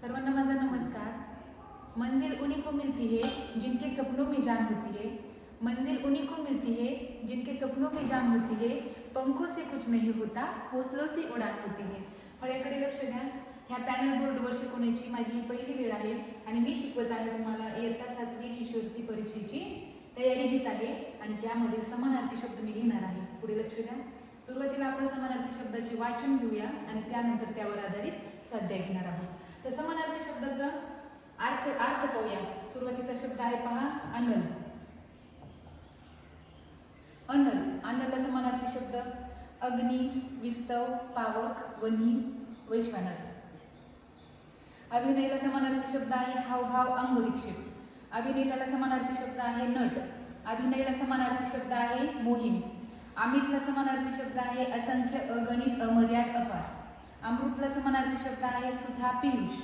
सर्वांना माझा नमस्कार। मंजिल उन्हीं को मिलती है जिनके सपनों में जान होती है। मंजिल उन्हीं को मिलती है जिनके सपनों में जान होती है। पंखों से कुछ नहीं होता, हौसलों से उडान होती है। फळ्याकडे लक्ष द्या। ह्या पॅनल बोर्डवर शिकवण्याची माझी ही पहिली वेळ आहे आणि मी शिकवत आहे तुम्हाला इयत्ता 7वी शिष्यवृत्ती परीक्षेची तयारी घेत आहे आणि त्यामध्ये समानार्थी शब्द मी घेणार आहे। पुढे लक्ष द्या। सुरुवातीला आपण समानार्थी शब्दाचे वाचन घेऊया आणि त्यानंतर त्यावर आधारित स्वाध्याय घेणार आहोत। तर समानार्थी शब्दाचा अर्थ पाहूया। सुरुवातीचा शब्द आहे पहा अनल। अनल अनलला समानार्थी शब्द अग्नी, विस्तव, पावक, वन्ही, वैश्वानर। अभिनयला समानार्थी शब्द आहे हावभाव, अंगविक्षेप। अभिनेत्याला समानार्थी शब्द आहे नट। अभिनयला समानार्थी शब्द आहे मोहीम। अमितला समानार्थी शब्द आहे असंख्य, अगणित, अमर्याद, अपार। अमृतला समानार्थी शब्द आहे सुधा, पीयूष।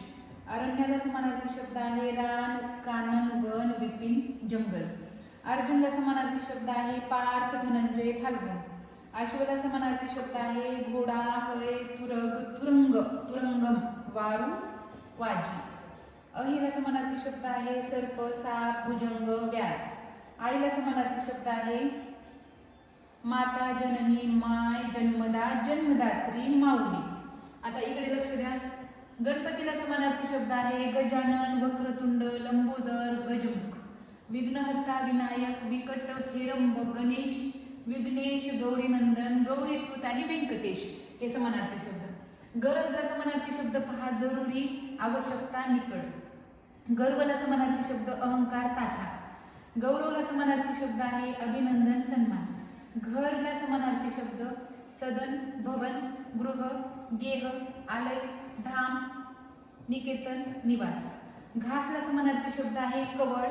अरण्याला समानार्थी शब्द आहे रान, कानन, वन, विपिन, जंगल। अर्जुनला समानार्थी शब्द आहे पार्थ, धनंजय, फाल्गुन। अश्वला समानार्थी शब्द आहे घोडा, हय, तुरग, तुरंग, तुरंगम, वारू, वाजी। अहिला समानार्थी शब्द आहे सर्प, साप, भुजंग, व्याध। आईला समानार्थी शब्द आहे माता, जननी, माय, जन्मदा, जन्मदात्री, माऊली। आता इकडे लक्ष द्या। गणपतीला समानार्थी शब्द आहे गजानन, वक्रतुंड, लंबोदर, गजमुख। विघ्नहर्ता, विनायक, विकट, हेरंब, गणेश, विघ्नेश, गौरीनंदन, गौरीसुत आणि व्यंकटेश हे समानार्थी शब्द। गरजला समानार्थी शब्द पहा जरुरी, आवश्यकता, निकड। गर्वला समानार्थी शब्द अहंकार, ताठा। गौरवला समानार्थी शब्द आहे अभिनंदन, सन्मान। घरला समानार्थी शब्द सदन, भवन, गृह, गेह, आलय, धाम, निकेतन, निवास। घासला समानार्थी शब्द आहे कवळ,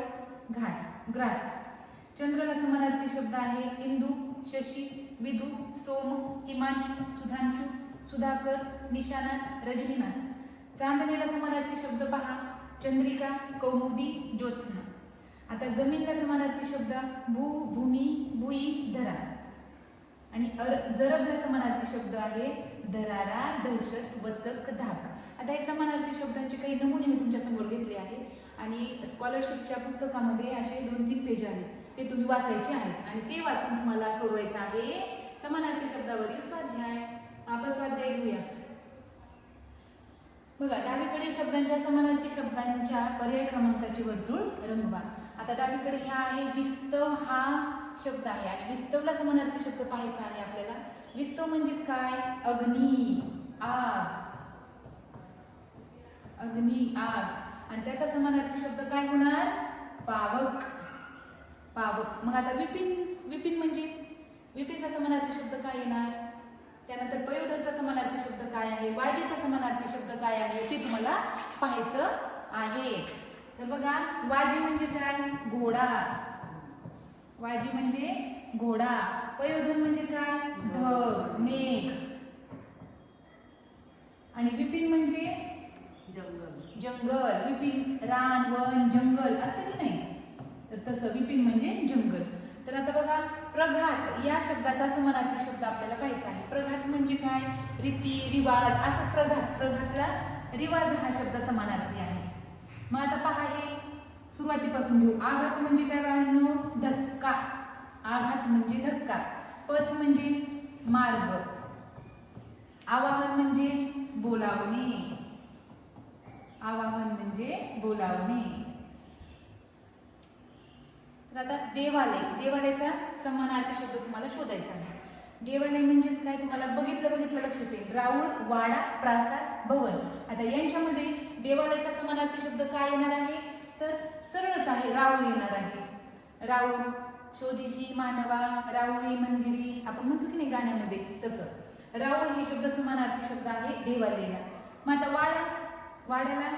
घास, ग्रास। चंद्रला समानार्थी शब्द आहे इंदू, शशी, विधू, सोम, हिमांशु, सुधांशु, सुधाकर, निशाना, रजनीनाथ। चांदणीला समानार्थी शब्द पहा चंद्रिका, कौमुदी, ज्योत्स्ना। आता जमीनला समानार्थी शब्द भू, भूमी, भुई, धरा। आणि जरबला समानार्थी शब्द आहे दरारा, दहशत, वचक, धाक। आता हे समानार्थी शब्दांचे काही नमुने मी तुमच्या समोर घेतले आहे आणि स्कॉलरशिपच्या पुस्तकामध्ये असे 2-3 पेज आहेत ते तुम्ही वाचायचे आहेत आणि ते वाचून तुम्हाला सोडवायचं आहे समानार्थी शब्दावरील स्वाध्याय। आपण स्वाध्याय घेऊया। बघा डावीकडील शब्दांच्या समानार्थी शब्दांच्या पर्याय क्रमांकाचे वर्तुळ रंगवा। आता डावीकडे ह्या आहे विस्तव हा शब्द आहे आणि विस्तवला समानार्थी शब्द पाहायचा आहे आपल्याला। विस्तव म्हणजेच काय अग्नी, आग, अग्नी, आग आणि त्याचा समानार्थी शब्द काय होणार पावक, पावक। मग आता विपिन, विपिन म्हणजे विपिनचा समानार्थी शब्द काय येणार। त्यानंतर पयोधरचा समानार्थी शब्द काय आहे, वाजीचा समानार्थी शब्द काय आहे ते तुम्हाला पाहायचं आहे। तर बघा वाजी म्हणजे काय घोडा, वाजी म्हणजे घोडा। पयोधर म्हणजे काय ढग, मेघ आणि विपिन म्हणजे जंगल, जंगल। विपिन रान, वन, जंगल असतं की नाही, तर तसं विपिन म्हणजे जंगल। तर आता बघा प्रघात या शब्दाचा समानार्थी शब्द आपल्याला पाहायचा आहे। प्रघात म्हणजे काय रीती, रिवाज असंच प्रघात, प्रघातला रिवाज हा शब्द समानार्थी आहे। मग आता पहा हे सुरुवातीपासून घेऊ। आघात म्हणजे काय बाळांनो धक्का, आघात म्हणजे धक्का। पथ म्हणजे मार्ग। आवाहन म्हणजे बोलावणे, आवाहन म्हणजे बोलावणे। तर आता देवालय, देवालयाचा समानार्थी शब्द तुम्हाला शोधायचा आहे। देवालय म्हणजेच काय तुम्हाला बघितलं लक्षात येईल राऊळ, वाडा, प्रासाद, भवन। आता यांच्यामध्ये देवालयाचा समानार्थी शब्द काय येणार आहे तर सरळच आहे राऊळ येणार आहे। राऊळ, शोधिशी, मानवा, राऊळी, मंदिरी आपण म्हणतो की नाही गाण्यामध्ये तसं राऊळ हे शब्द समानार्थी शब्द आहे देवालयाला। मग आता वाडा, वाड्याला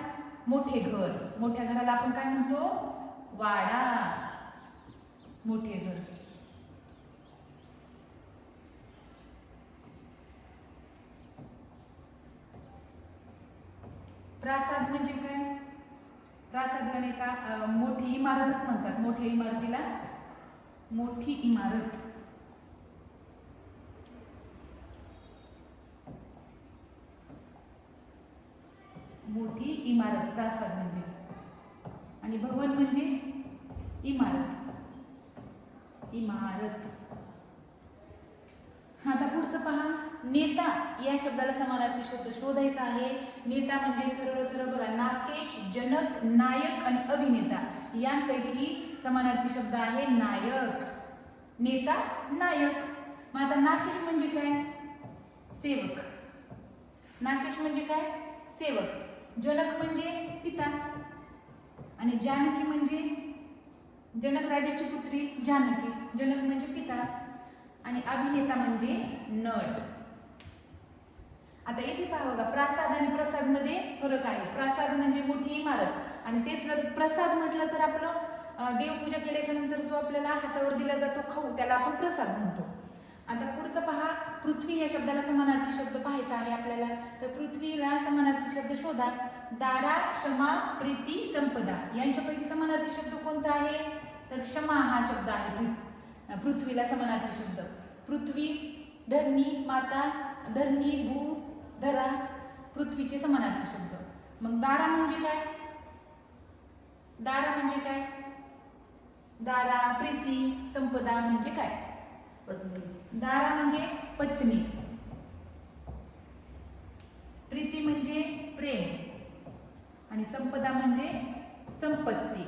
मोठे घर, मोठ्या घराला आपण काय म्हणतो वाडा, मोठे घर। प्रासाद म्हणजे काय प्रासादला नाही का मोठी इमारतच म्हणतात, मोठ्या इमारतीला मोठी इमारत। मोठी मोठी इमारत, प्रासाद म्हणजे. आणि भवन म्हणजे इमारत, इमारत. आता पुढचं पहा, नेता या शब्दाला समानार्थी शब्द शोधायचा आहे. नेता म्हणजे सरळ सरळ बघा, नाकेश, जनक, नायक आणि अभिनेता यांपैकी समानार्थी शब्द आहे नायक. नेता, नायक. मग आता नाकेश म्हणजे काय? सेवक. नाकेश म्हणजे काय? सेवक. जनक म्हणजे पिता आणि जानकी म्हणजे जनक राजाची पुत्री जानकी. जनक म्हणजे पिता आणि अभिनेता म्हणजे नट. आता इथे पहा बघा, प्रासाद आणि प्रसाद मध्ये फरक आहे. प्रासाद म्हणजे मोठी इमारत आणि तेच जर प्रसाद म्हटलं तर आपलं देवपूजा केल्याच्या नंतर जो आपल्याला हातावर दिला जातो खाऊ, त्याला आपण प्रसाद म्हणतो. आता पुढचं पहा, पृथ्वी या शब्दाला समानार्थी शब्द पाहायचा आहे आपल्याला. तर पृथ्वीला समानार्थी शब्द शोधा. दारा, क्षमा, प्रीती, संपदा यांच्यापैकी समानार्थी शब्द कोणता आहे? तर क्षमा हा शब्द आहे पृथ्वीला समानार्थी शब्द. पृथ्वी, धरणी, माता, धरणी, भू, धरा पृथ्वीचे समानार्थी शब्द. मग दारा म्हणजे काय? दारा म्हणजे काय? दारा, प्रीती, संपदा म्हणजे काय? पत्नी. दारा म्हणजे पत्नी, प्रीती म्हणजे प्रेम आणि संपदा म्हणजे संपत्ती.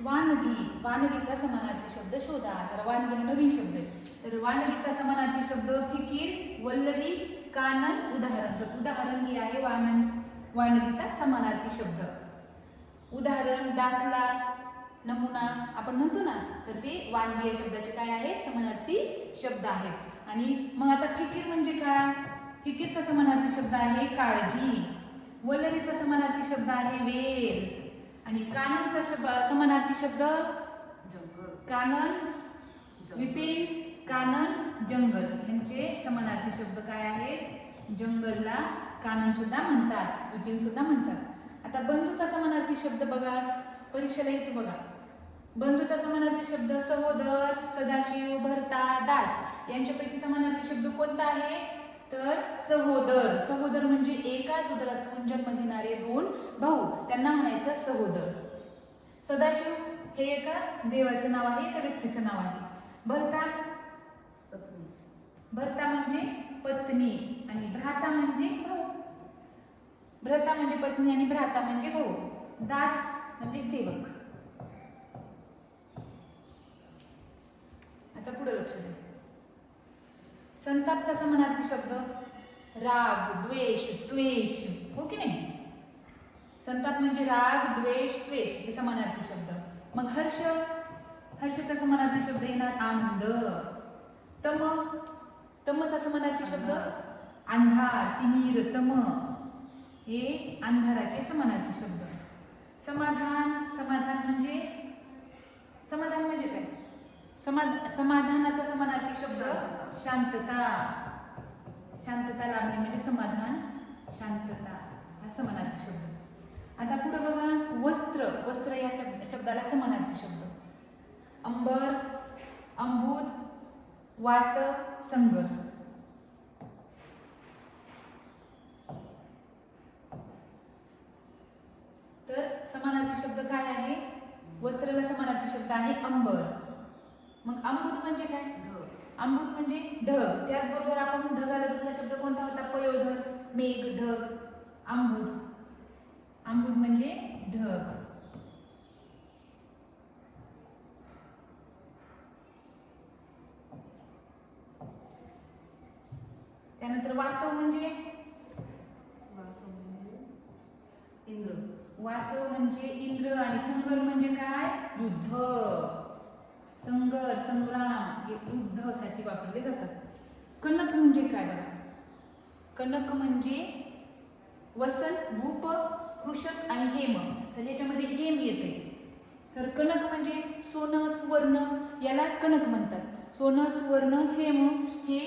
वानगी, वानगीचा समानार्थी शब्द शोधा. तर वानगी हा नवीन शब्द आहे. तर वानगीचा समानार्थी शब्द फिकीर, वल्लरी, कानन, उदाहरण. तर उदाहरण हे आहे वानगीचा समानार्थी शब्द. उदाहरण, दाखला, नमुना आपण म्हणतो ना, तर ते वानगी या शब्दाचे काय आहेत? समानार्थी शब्द आहेत. आणि मग आता फिकीर म्हणजे काय? फिकीरचा समानार्थी शब्द आहे काळजी. वल्लरीचा समानार्थी शब्द आहे वेल आणि काननचा समानार्थी शब्द कानन, विपिन, कानन, जंगल यांचे समानार्थी शब्द काय आहेत? जंगलला कानन सुद्धा म्हणतात, विपिन सुद्धा म्हणतात. आता बंधूचा समानार्थी शब्द बघा, परीक्षेला येतो बघा. बंधूचा समानार्थी शब्द सहोदर, सदाशिव, भरता, दास यांच्यापैकी समानार्थी शब्द कोणता आहे? तर सहोदर. सहोदर म्हणजे एकाच उदरातून जन्म घेणारे दोन भाऊ, त्यांना म्हणायचं सहोदर. सदाशिव हे एका देवाचं नाव आहे, एका व्यक्तीचं नाव आहे. भरता, भरता म्हणजे पत्नी आणि भ्राता म्हणजे भाऊ. भ्राता म्हणजे पत्नी आणि भ्राता म्हणजे भाऊ. दास म्हणजे सेवक. आता पुढे लक्ष द्या. संतापचा समानार्थी शब्द राग, द्वेष, त्वेष, हो की नाही? संताप म्हणजे राग, द्वेष, त्वेष हे समानार्थी शब्द. मग हर्ष, हर्षाचा समानार्थी शब्द येणार आनंद. तम, तमचा समानार्थी शब्द अंधार, तिमिर, तम हे अंधाराचे समानार्थी शब्द. समाधान, समाधान म्हणजे समाधान म्हणजे काय? समाधानाचा समानार्थी शब्द शांतता. शांतता लाभणे म्हणजे समाधान, शांतता हा समानार्थी शब्द. आता पुढे बघा, वस्त्र. वस्त्र या शब्दाला समानार्थी शब्द अंबर, अंबुद, वास, संगर. तर समानार्थी शब्द काय आहे? वस्त्राला समानार्थी शब्द आहे अंबर. मग अंबुद म्हणजे काय? अंबुद म्हणजे ढग. त्याचबरोबर आपण ढगाला दुसरा शब्द कोणता होता? पयोधर, मेघ, ढग, अंबुद. अंबुद म्हणजे ढग. त्यानंतर वासव म्हणजे इंद्र. वासव म्हणजे इंद्र आणि संगर म्हणजे काय? युद्ध. संगर, संग्राम हे युद्धासाठी वापरले जातात. कनक म्हणजे काय बघा? कनक म्हणजे वसन, भूप, कृषक आणि हेम. तर याच्यामध्ये हेम येते. तर कनक म्हणजे सोनं, सुवर्ण याला कनक म्हणतात. सोनं, सुवर्ण, हेम हे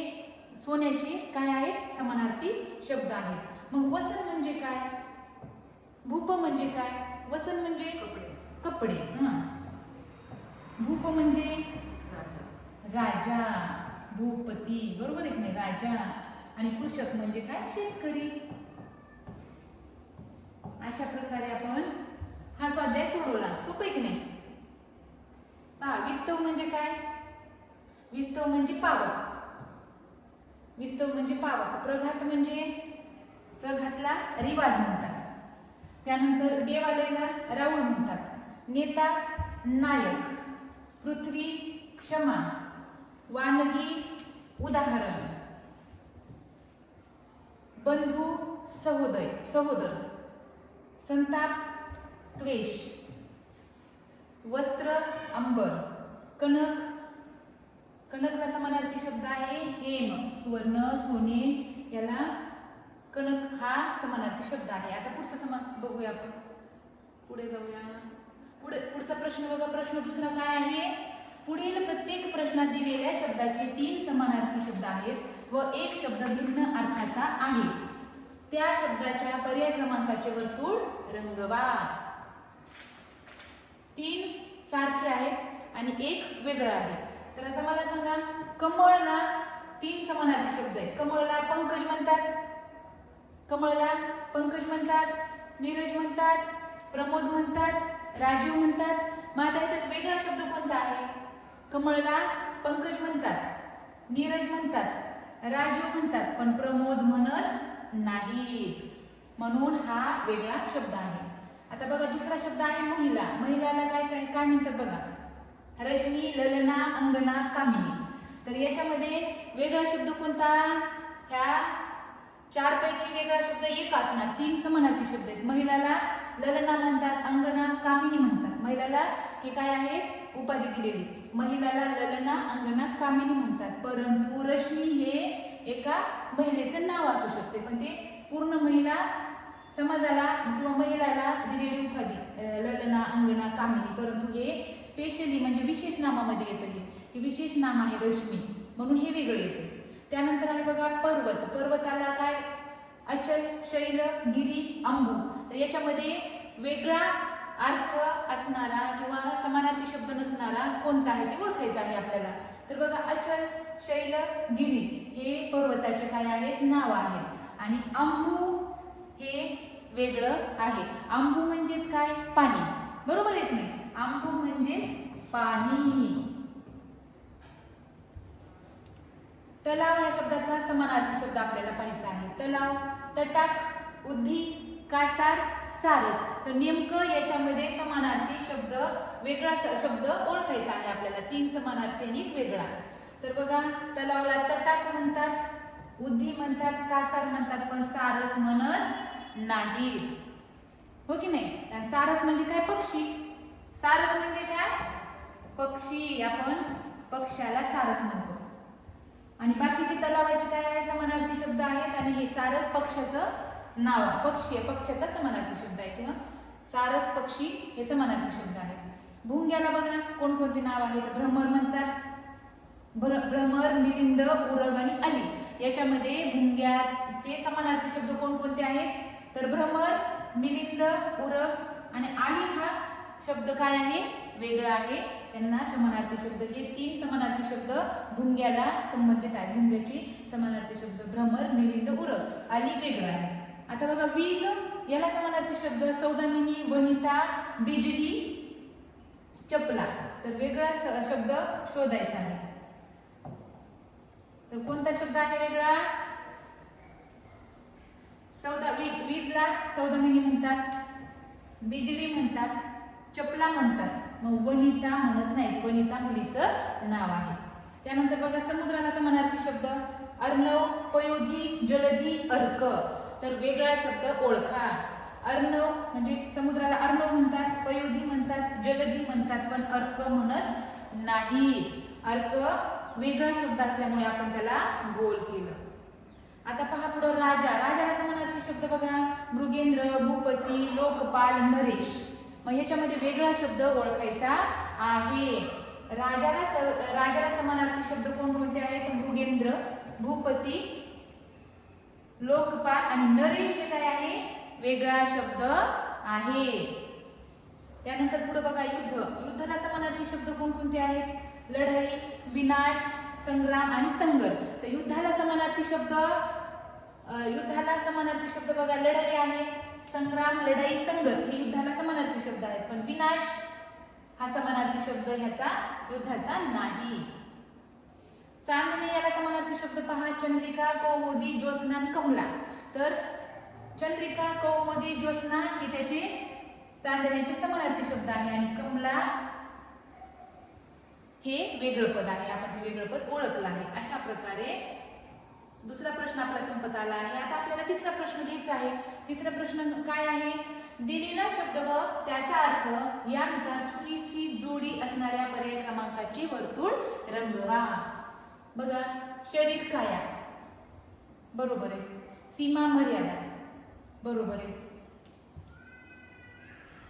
सोन्याचे काय आहेत? समानार्थी शब्द आहेत. मग वसन म्हणजे काय? भूप म्हणजे काय? वसन म्हणजे कपडे. भूप म्हणजे राजा. भूपती, बरोबर आहे की नाही, राजा. आणि कृषक म्हणजे काय, शेतकरी. अशा प्रकारे आपण हा स्वाध्याय सोडवला. सोपं आहे की नाही. पहा, विस्तव म्हणजे काय, विस्तव म्हणजे पावक. विस्तव म्हणजे पावक. प्रघात म्हणजे, प्रघातला रिवाज म्हणतात. त्यानंतर देवालयाला राऊळ म्हणतात. नेता नायक. पृथ्वी क्षमा. वानगी उदाहरण. बंधू सहोदर. संताप त्वेष. वस्त्र अंबर. कणक, कणकला समानार्थी शब्द आहे हेम. सुवर्ण सोने याला कणक हा समानार्थी शब्द आहे. आता पुढचा बघूया आपण, पुढे जाऊया. पुढचा प्रश्न बघा. प्रश्न दुसरा काय आहे, पुढील प्रत्येक प्रश्नात दिलेल्या शब्दाचे 3 समानार्थी शब्द आहेत व एक शब्द भिन्न अर्थाचा आहे. त्या शब्दाच्या पर्याय क्रमांकाचे वर्तुळ रंगवा. 3 सारखे आहेत आणि एक वेगळं आहे. तर आता मला सांगा, कमळला 3 समानार्थी शब्द आहेत. कमळला पंकज म्हणतात, कमळला पंकज म्हणतात, नीरज म्हणतात, प्रमोद म्हणतात, राजीव म्हणतात. मग आता याच्यात वेगळा शब्द कोणता आहे? कमळला पंकज म्हणतात, नीरज म्हणतात, राजीव म्हणतात, पण प्रमोद म्हणत नाहीत, म्हणून हा वेगळा शब्द आहे. आता बघा, दुसरा शब्द आहे महिला. महिलाला काय काय काय म्हणतात बघा, रश्मी, ललना, अंगना, कामिनी. तर याच्यामध्ये वेगळा शब्द कोणता? ह्या 4 पैकी वेगळा शब्द एक असणार. 3 समानार्थी शब्द आहेत. महिलाला ललना म्हणतात, अंगना, कामिनी म्हणतात. महिलाला हे काय आहेत, उपाधी दिलेली. महिलाला ललना, अंगना, कामिनी म्हणतात. परंतु रश्मी हे एका महिलेचं नाव असू शकते, पण ते पूर्ण महिला समाजाला किंवा महिलाला दिलेली उपाधी ललना, अंगना, कामिनी. परंतु हे स्पेशली म्हणजे विशेष नामामध्ये येतं. हे विशेष नाम आहे रश्मी, म्हणून हे वेगळे येते. त्यानंतर आहे बघा पर्वत. पर्वताला काय, अचल, शैल, गिरी, अंबू. तर याच्यामध्ये वेगळा अर्थ असणारा किंवा समानार्थी शब्द नसणारा कोणता आहे ते ओळखायचं आहे आपल्याला. तर बघा, अचल, शैल, गिरी हे पर्वताचे काय आहेत, नाव आहे. आणि अंबू हे वेगळं आहे. अंबू म्हणजेच काय, पाणी. बरोबर आहे की नाही. अंबू म्हणजेच पाणी. तलाव या शब्दाचा समानार्थी शब्द आपल्याला पाहायचा आहे. तलाव, तटाक, उद्धी, कासार, सारस. तर नेमकं याच्यामध्ये समानार्थी शब्द, वेगळा शब्द ओळखायचा आहे आपल्याला. 3 समानार्थी आणि एक वेगळा. तर बघा, तलावला तटाक म्हणतात, उद्धी म्हणतात, कासार म्हणतात, पण सारस म्हणत नाहीत. हो की नाही. सारस म्हणजे काय, पक्षी. सारस म्हणजे काय, पक्षी. आपण पक्ष्याला सारस म्हणतो. आणि बाकीचे तलावाचे काय समानार्थी शब्द आहेत. आणि हे सारस पक्षाचं नाव, पक्षाचा समानार्थी शब्द आहे किंवा सारस पक्षी हे समानार्थी शब्द आहेत. भुंग्याला बघा कोणकोणते नाव आहेत. भ्रमर म्हणतात, भ्रमर, मिलिंद, उरग आणि अली. याच्यामध्ये भुंग्याचे समानार्थी शब्द कोणकोणते आहेत? तर भ्रमर, मिलिंद, उरग आणि आली हा शब्द काय आहे, वेगळा आहे. त्यांना समानार्थी शब्द, हे 3 समानार्थी शब्द भुंग्याला संबंधित आहेत. भुंग्याची समानार्थी शब्द भ्रमर, मिलिंद, उरग. आली वेगळा आहे. आता बघा, वीज याला समानार्थी शब्द सौदामिनी, वनिता, बिजली, चपला. तर वेगळा शब्द शोधायचा आहे. तर कोणता शब्द आहे वेगळा? वीजला सौदामिनी म्हणतात, बिजली म्हणतात, चपला म्हणतात. मग वनिता म्हणत नाहीत. वनिता मुलीचं नाव आहे. त्यानंतर बघा, समुद्राला समानार्थी शब्द अर्णव, पयोधी, जलधी, अर्क. तर वेगळा शब्द ओळखा. अर्णव म्हणजे समुद्राला अर्णव म्हणतात, पयोधी म्हणतात, जलधी म्हणतात, पण अर्क म्हणत नाही. अर्क वेगळा शब्द असल्यामुळे आपण त्याला गोल केलं. आता पहा पुढं, राजा. राजाला समानार्थी शब्द बघा, मृगेंद्र, भूपती, लोकपाल, नरेश. मग ह्याच्यामध्ये वेगळा शब्द ओळखायचा आहे. राजाला समानार्थी शब्द कोणकोणते आहेत? मृगेंद्र, भूपती, लोकपाल आणि नरेश हे काय आहे? वेगळा शब्द आहे. त्यानंतर पुढे बघा, युद्ध. युद्धाला समानार्थी शब्द कोणकोणते आहेत? लढाई, विनाश, संग्राम आणि संगर. तर युद्धाला समानार्थी शब्द बघा लढाई आहे, संग्राम, लढाई, संगर हे युद्धाला समानार्थी शब्द आहेत. पण विनाश हा समानार्थी शब्द ह्याचा युद्धाचा नाही. चांदणे याला समानार्थी शब्द पहा, चंद्रिका, कौमुदी, ज्योत्स्ना आणि कमला. तर चंद्रिका, कौमुदी, ज्योत्स्ना हे त्याचे चांदण्याचे समानार्थी शब्द आहे आणि कमला हे वेगळं पद आहे. आपण ते वेगळं पद ओळखलं आहे. अशा प्रकारे दुसरा प्रश्न आपला संपत आला आहे. आता आपल्याला तिसरा प्रश्न घ्यायचा आहे. तिसरा प्रश्न काय आहे? दिलेला शब्द व त्याचा अर्थ यानुसार चुकीची जोडी असणाऱ्या पर्याय क्रमांकाचे वर्तुळ रंगवा. बघा, शरीर काया बरोबर आहे, सीमा मर्यादा बरोबर आहे,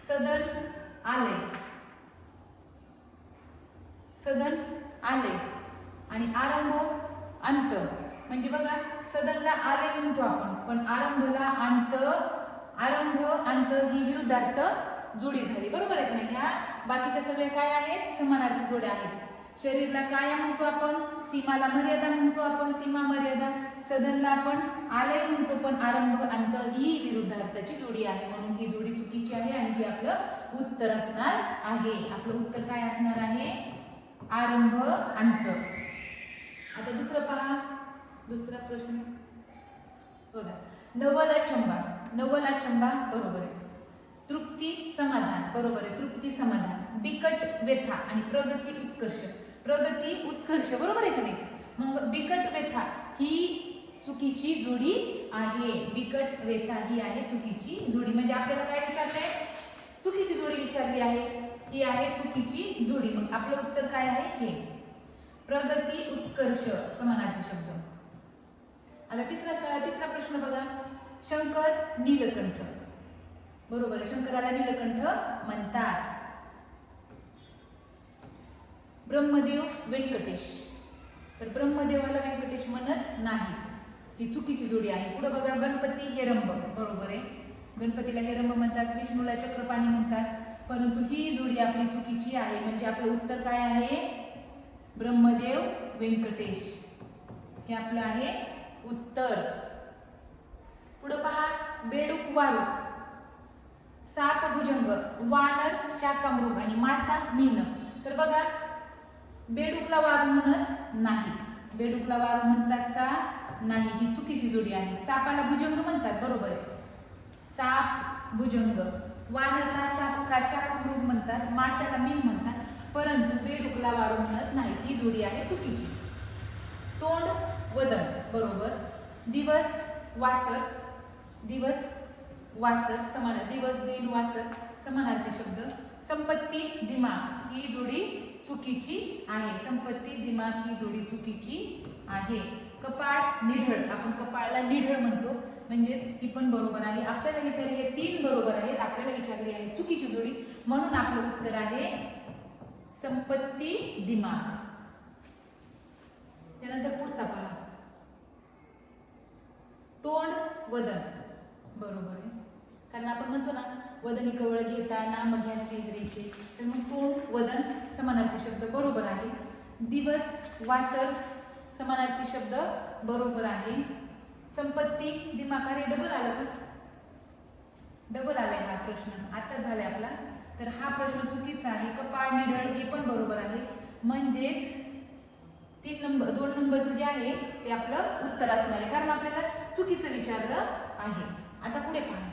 सदन आलय, सदन आलय आणि आरंभ अंत. म्हणजे बघा, सदनला आलय म्हणतो आपण, पण आरंभला अंत, आरंभ अंत ही विरुद्धार्थ जोडी झाली. बरोबर आहे की नाही? ह्या बाकीच्या सगळ्या काय आहेत? समानार्थी जोड्या आहेत. शरीरला काया म्हणतो आपण, सीमाला मर्यादा म्हणतो आपण, सीमा मर्यादा, सदनला आपण आलय म्हणतो, पण आरंभ अंत ही विरुद्धार्थाची जोडी आहे. म्हणून ही जोडी चुकीची आहे आणि हे आपलं उत्तर असणार आहे. आपलं उत्तर काय असणार आहे? आरंभ अंत. आता दुसरं पहा, दुसरा प्रश्न बघा, नवल अचंबा, नवल अचंबा बरोबर आहे, तृप्ती समाधान बरोबर आहे, तृप्ती समाधान, बिकट व्यथा आणि प्रगती उत्कर्ष, प्रगती उत्कर्ष बरोबर आहे का नाही? मग बिकट व्यथा ही चुकीची जोडी आहे. बिकट व्यथा ही आहे चुकीची जोडी. म्हणजे आपल्याला काय विचारलंय? चुकीची जोडी विचारली आहे, ही आहे चुकीची जोडी. मग आपलं उत्तर काय आहे? हे प्रगती उत्कर्ष समानार्थी शब्द. आता तिसरा प्रश्न बघा, शंकर नीलकंठ बरोबर आहे, शंकराला नीलकंठ म्हणतात. ब्रह्मदेव व्यंकटेश, तर ब्रह्मदेवाला व्यंकटेश म्हणत नाहीत, ही चुकीची जोडी आहे. पुढे बघा, गणपती हेरंब बरोबर आहे, गणपतीला हेरंब म्हणतात, विष्णूला चक्रपाणी म्हणतात, परंतु ही जोडी आपली चुकीची आहे. म्हणजे आपलं उत्तर काय आहे? ब्रह्मदेव व्यंकटेश हे आपलं आहे उत्तर. पुढे पहा, बेडूक वारू, साप भुजंग, वानर शाकामृग आणि मासा मीन. तर बघा, बेडूकला वारू म्हणत नाहीत, बेडूकला वारू म्हणतात का? नाही, ही चुकीची जोडी आहे. सापाला भुजंग म्हणतात बरोबर आहे, साप भुजंग, वानरला शाकामृग म्हणतात, माशाला मीन म्हणतात, परंतु बेडूकला वारू म्हणत नाहीत, ही जोडी आहे चुकीची. तोंड वदन बरोबर, दिवस वासर, दिवस वासर समान, दिवस दिन वासर समानार्थी शब्द. संपत्ती दिमाग ही जोडी चुकीची आहे, संपत्ती दिमाग ही जोडी चुकीची आहे. कपाळ निढळ, आपण कपाळाला निढळ म्हणतो, म्हणजेच ही पण बरोबर आहे. आपल्याला विचारली हे 3 बरोबर आहेत, आपल्याला विचारली आहे चुकीची जोडी, म्हणून आपलं उत्तर आहे संपत्ती दिमाग. त्यानंतर पुढचा पहा, तोंड वदन बरोबर आहे, कारण आपण म्हणतो ना, वदनी कवळ घेता नाम घ्या श्रीहरीचे, तर मग तोंड वदन समानार्थी शब्द बरोबर आहे. दिवस वासर समानार्थी शब्द बरोबर आहे. संपत्ती दिमाग, अरे डबल आलं का? डबल आलाय हा प्रश्न, आता झालाय आपला, तर हा प्रश्न चुकीचा आहे. कपाळ निढळ हे पण बरोबर आहे, म्हणजेच 2 नंबरचं जे आहे ते आपलं उत्तर असणार आहे, कारण आपल्याला चुकीचं विचारलं आहे. आता पुढे पहा,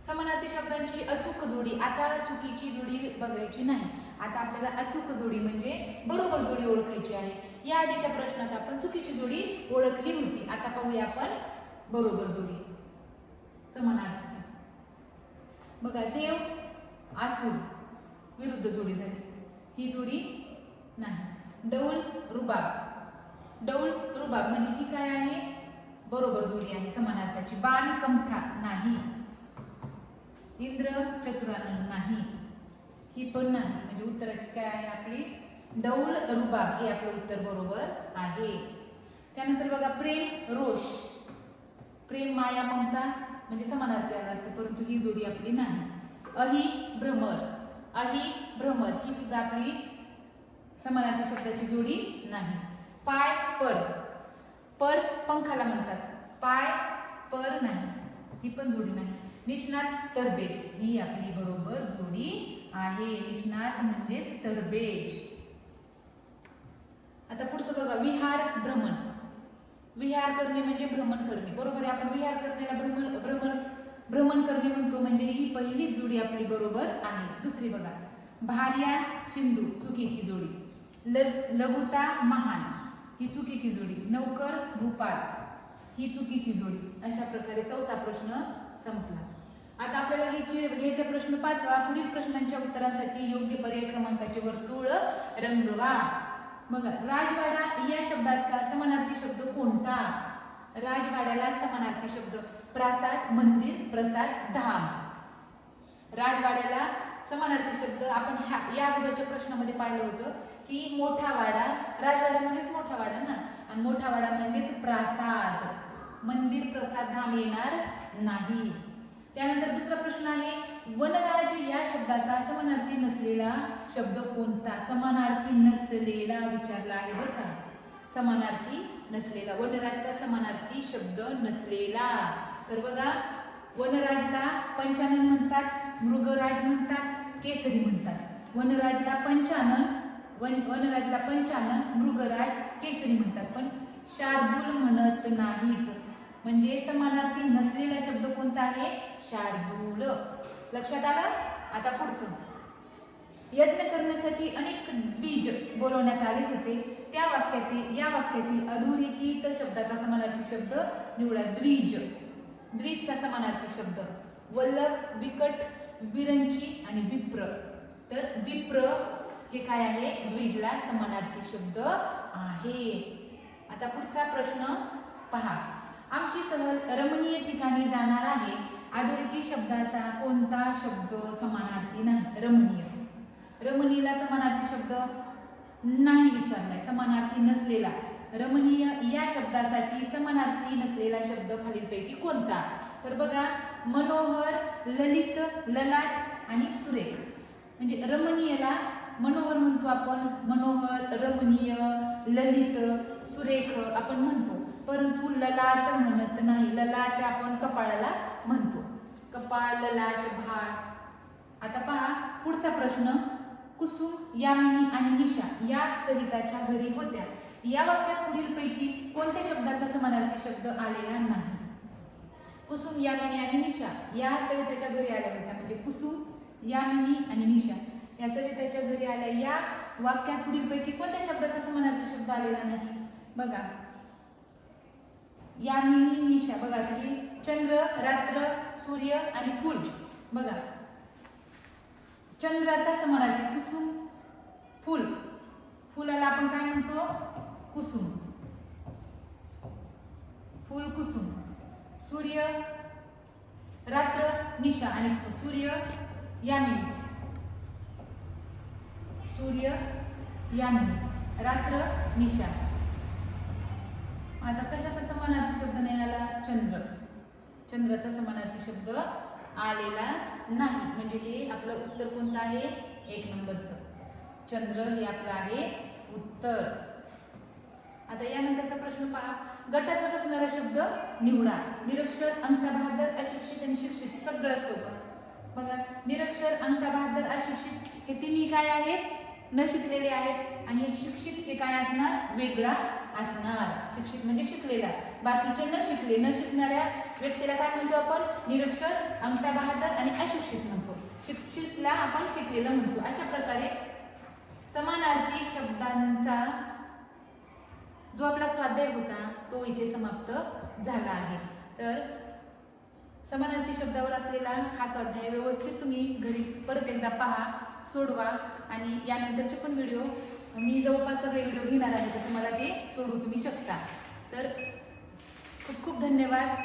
समानार्थी शब्दांची अचूक जोडी. आता चुकीची जोडी बघायची नाही, आता आपल्याला अचूक जोडी म्हणजे बरोबर जोडी ओळखायची आहे. या आधीच्या प्रश्नात आपण चुकीची जोडी ओळखली होती, आता पाहूया आपण बरोबर जोडी समानार्थीची. बघा, देव आसूर विरुद्ध जोडी झाली, ही जोडी नाही. डौल रुबाब, डौल रुबाब म्हणजे ही काय आहे? बरोबर जोडी आहे समानार्थाची. बाण कमठा नाही, इंद्र चतुरानन नाही, ही पण नाही, म्हणजे उत्तराची काय आहे आपली? डौल रुबाब हे आपलं उत्तर बरोबर आहे. त्यानंतर बघा, प्रेम रोष, प्रेम माया ममता म्हणजे समानार्थी आला असते, परंतु ही जोडी आपली नाही. अहि भ्रमर, अहि भ्रमर ही सुद्धा आपली समानार्थी शब्दाची जोडी नाही. पाय पर, पर पंखाला म्हणतात, पाय पर नाही, ही पण जोडी नाही. निष्णात तरबेज ही आपली बरोबर जोडी आहे. निष्णात म्हणजेच तरबेज. आता पुढचं बघा, विहार भ्रमण. विहार करणे म्हणजे भ्रमण करणे, बरोबर आहे. आपण विहार करण्याला भ्रमण करणे म्हणतो, म्हणजे ही पहिलीच जोडी आपली बरोबर आहे. दुसरी बघा, भार्या सिंधू चुकीची जोडी. लघुता महान ही चुकीची जोडी. नौकर भूपाल ही चुकीची जोडी. अशा प्रकारे चौथा प्रश्न संपला. आता आपल्याला घ्यायचा प्रश्न 5वा. पुढील प्रश्नांच्या उत्तरासाठी योग्य पर्याय क्रमांकाचे वर्तुळ रंगवा. बघा, राजवाडा या शब्दाचा समानार्थी शब्द कोणता? राजवाड्याला समानार्थी शब्द प्रासाद, मंदिर, प्रसाद, धाम. राजवाड्याला समानार्थी शब्द आपण या अगोदरच्या प्रश्नामध्ये पाहिलं होतं की मोठा वाडा. राजवाडा म्हणजेच मोठा वाडा ना, आणि मोठा वाडा म्हणजेच प्रासाद. मंदिर, प्रसाद, धाम येणार नाही. त्यानंतर दुसरा प्रश्न आहे, वनराज या शब्दाचा समानार्थी नसलेला शब्द कोणता? समानार्थी नसलेला विचारला आहे बरं का, समानार्थी नसलेला. वनराजचा समानार्थी शब्द नसलेला. तर बघा, वनराजला पंचानन म्हणतात, मृगराज म्हणतात, केसरी म्हणतात. वनराजला पंचानन, मृगराज, केसरी म्हणतात, पण शार्दूल म्हणत नाहीत. म्हणजे समानार्थी नसलेला शब्द कोणता आहे? शार्दूल. लक्षात आलं? आता पुढचं, यज्ञ करण्यासाठी अनेक द्विज बोलवण्यात आले होते. या वाक्यातील अधोरेखित शब्दाचा समानार्थी शब्द निवडा. द्विज. द्विजचा समानार्थी शब्द वल्लभ, विकट, विरंची आणि विप्र. तर विप्र हे काय आहे? द्विजला समानार्थी शब्द आहे. आता पुढचा प्रश्न पहा, आमची सहल रमणीय ठिकाणी जाणार आहे. अधोरेखित शब्दाचा कोणता शब्द समानार्थी नाही? रमणीय. रमणीयला समानार्थी शब्द नाही विचारलाय, समानार्थी नसलेला. रमणीय या शब्दासाठी समानार्थी नसलेला शब्द खालीलपैकी कोणता? तर बघा, मनोहर, ललित, ललाट आणि सुरेख. म्हणजे रमणीयला मनोहर म्हणतो आपण, मनोहर, रमणीय, ललित, सुरेख आपण म्हणतो, परंतु ललाट म्हणत नाही. ललाट आपण कपाळाला म्हणतो. कपाळ, ललाट, भाळ. आता पहा पुढचा प्रश्न, कुसुम, यामिनी आणि निशा या सरिताच्या घरी होत्या. या वाक्यात पुढीलपैकी कोणत्या शब्दाचा समानार्थी शब्द आलेला नाही? कुसुम, यामिनी आणि निशा या सरिताच्या घरी आल्या होत्या. म्हणजे कुसुम, यामिनी आणि निशा या सरिताच्या घरी आल्या. या वाक्यात पुढीलपैकी कोणत्या शब्दाचा समानार्थी शब्द आलेला नाही? बघा, यामिनी, निशा. बघा, हे चंद्र, रात्र, सूर्य आणि फुल. बघा, चंद्राचा समानार्थी कुसुम, फुल. फुलाला आपण काय म्हणतो? कुसुम. फुल कुसुम. सूर्य, रात्र, निशा आणि सूर्य, यामिनी. सूर्य, यामिनी, रात्र, निशा. आता कशाचा समानार्थी शब्द नाही आला? चंद्र. चंद्राचा समानार्थी शब्द आलेला नाही. म्हणजे हे आपलं उत्तर कोणतं आहे? 1 नंबरचं. चंद्र हे आपलं आहे उत्तर. आता यानंतरचा प्रश्न पहा, गटात बसणारा शब्द निवडा. निरक्षर, अंगठा-बहादर, अशिक्षित आणि शिक्षित. सगळं सोबत. बघा, निरक्षर, अंगठा-बहादर, अशिक्षित हे तिन्ही काय आहेत? न शिकलेले आहेत. आणि हे शिक्षित हे काय असणार? वेगळा असणार. शिक्षित म्हणजे शिकलेला. बाकीचे न शिकले, न शिकणाऱ्या व्यक्तीला काय म्हणतो आपण? निरक्षर, अंगठा-बहादर आणि अशिक्षित म्हणतो. शिक्षितला आपण शिकलेलं म्हणतो. अशा प्रकारे समानार्थी शब्दांचा जो आपला स्वाध्याय होता तो इथे समाप्त झाला आहे. तर समानार्थी शब्दावर असलेला हा स्वाध्याय व्यवस्थित तुम्ही घरी परत एकदा पहा, सोडवा. आणि यानंतरचे पण व्हिडिओ मी जवळपास सगळे व्हिडिओ घेणार आहे, तर तुम्हाला ते सोडू तुम्ही शकता. तर खूप खूप धन्यवाद.